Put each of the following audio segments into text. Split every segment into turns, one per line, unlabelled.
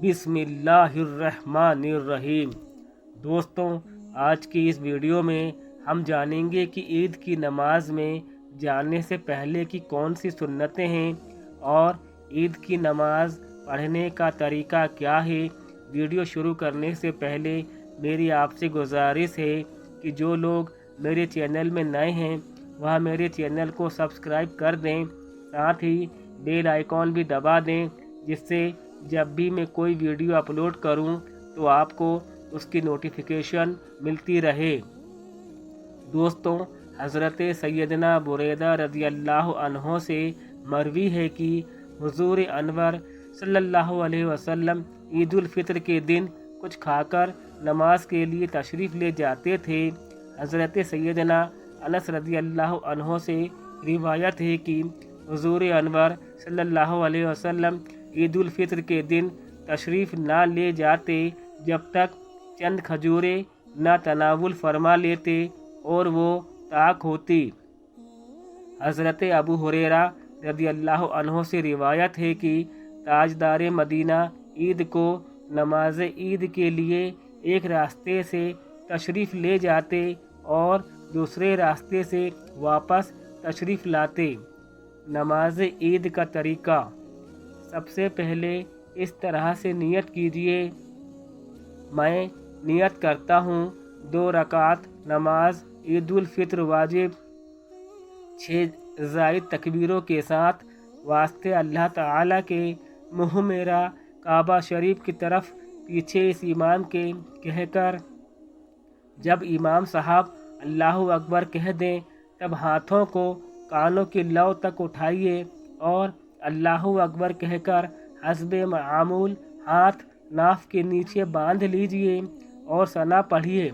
بسم اللہ الرحمن الرحیم۔ دوستوں، آج کی اس ویڈیو میں ہم جانیں گے کہ عید کی نماز میں جانے سے پہلے کی کون سی سنتیں ہیں اور عید کی نماز پڑھنے کا طریقہ کیا ہے۔ ویڈیو شروع کرنے سے پہلے میری آپ سے گزارش ہے کہ جو لوگ میرے چینل میں نئے ہیں وہ میرے چینل کو سبسکرائب کر دیں، ساتھ ہی بیل آئیکن بھی دبا دیں، جس سے جب بھی میں کوئی ویڈیو اپلوڈ کروں تو آپ کو اس کی نوٹیفیکیشن ملتی رہے۔ دوستوں، حضرت سیدنا بریدہ رضی اللہ عنہ سے مروی ہے کہ حضور انور صلی اللہ علیہ وسلم عید الفطر کے دن کچھ کھا کر نماز کے لیے تشریف لے جاتے تھے۔ حضرت سیدنا انس رضی اللہ عنہ سے روایت ہے کہ حضور انور صلی اللہ علیہ وسلم عید الفطر کے دن تشریف نہ لے جاتے جب تک چند کھجوریں نہ تناول فرما لیتے اور وہ طاق ہوتی۔ حضرت ابو ہریرہ رضی اللہ عنہ سے روایت ہے کہ تاجدار مدینہ عید کو نماز عید کے لیے ایک راستے سے تشریف لے جاتے اور دوسرے راستے سے واپس تشریف لاتے۔ نماز عید کا طریقہ: سب سے پہلے اس طرح سے نیت کیجیے: میں نیت کرتا ہوں 2 رکعت نماز عید الفطر واجب 6 زائد تکبیروں کے ساتھ واسطے اللہ تعالیٰ کے، منہ میرا کعبہ شریف کی طرف پیچھے اس امام کے کہہ کر، جب امام صاحب اللہ اکبر کہہ دیں تب ہاتھوں کو کانوں کی لو تک اٹھائیے اور اللہ اکبر کہہ کر حسب معمول ہاتھ ناف کے نیچے باندھ لیجئے اور ثنا پڑھیے۔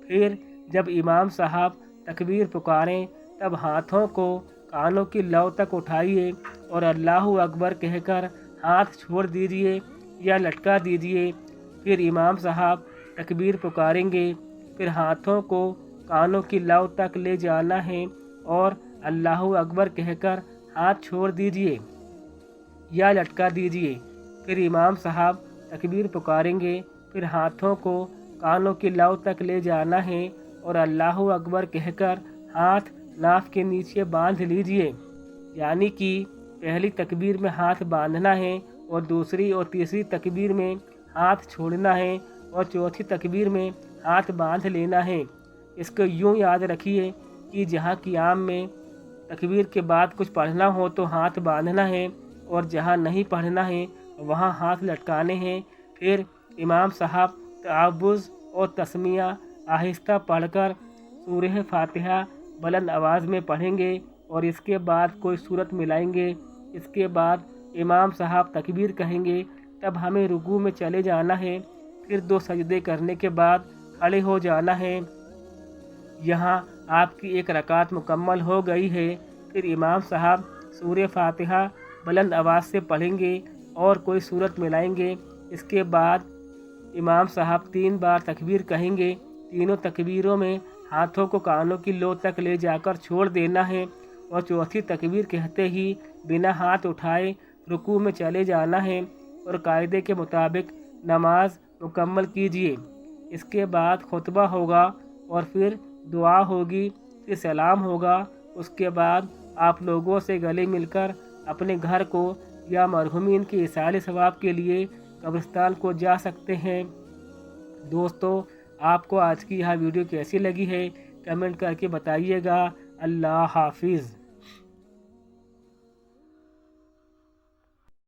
پھر جب امام صاحب تکبیر پکاریں تب ہاتھوں کو کانوں کی لو تک اٹھائیے اور اللہ اکبر کہہ کر ہاتھ چھوڑ دیجئے یا لٹکا دیجئے۔ پھر امام صاحب تکبیر پکاریں گے، پھر ہاتھوں کو کانوں کی لو تک لے جانا ہے اور اللہ اکبر کہہ کر ہاتھ چھوڑ دیجئے یا لٹکا دیجئے۔ پھر امام صاحب تکبیر پکاریں گے، پھر ہاتھوں کو کانوں کی لو تک لے جانا ہے اور اللہ اکبر کہہ کر ہاتھ ناف کے نیچے باندھ لیجئے۔ یعنی کہ پہلی تکبیر میں ہاتھ باندھنا ہے اور دوسری اور تیسری تکبیر میں ہاتھ چھوڑنا ہے اور چوتھی تکبیر میں ہاتھ باندھ لینا ہے۔ اس کو یوں یاد رکھیے کہ جہاں قیام میں تکبیر کے بعد کچھ پڑھنا ہو تو ہاتھ باندھنا ہے اور جہاں نہیں پڑھنا ہے وہاں ہاتھ لٹکانے ہیں۔ پھر امام صاحب تعوذ اور تسمیہ آہستہ پڑھ کر سورہ فاتحہ بلند آواز میں پڑھیں گے اور اس کے بعد کوئی سورت ملائیں گے۔ اس کے بعد امام صاحب تکبیر کہیں گے، تب ہمیں رکوع میں چلے جانا ہے، پھر 2 سجدے کرنے کے بعد کھڑے ہو جانا ہے۔ یہاں آپ کی 1 رکعت مکمل ہو گئی ہے۔ پھر امام صاحب سورہ فاتحہ بلند آواز سے پڑھیں گے اور کوئی سورت ملائیں گے۔ اس کے بعد امام صاحب 3 بار تکبیر کہیں گے۔ تینوں تکبیروں میں ہاتھوں کو کانوں کی لو تک لے جا کر چھوڑ دینا ہے اور چوتھی تکبیر کہتے ہی بنا ہاتھ اٹھائے رکوع میں چلے جانا ہے اور قاعدے کے مطابق نماز مکمل کیجیے۔ اس کے بعد خطبہ ہوگا اور پھر دعا ہوگی، پھر سلام ہوگا۔ اس کے بعد آپ لوگوں سے گلے مل کر اپنے گھر کو یا مرحومین کے ایصال ثواب کے لیے قبرستان کو جا سکتے ہیں۔ دوستو، آپ کو آج کی یہ ویڈیو کیسی لگی ہے کمنٹ کر کے بتائیے گا۔ اللہ حافظ۔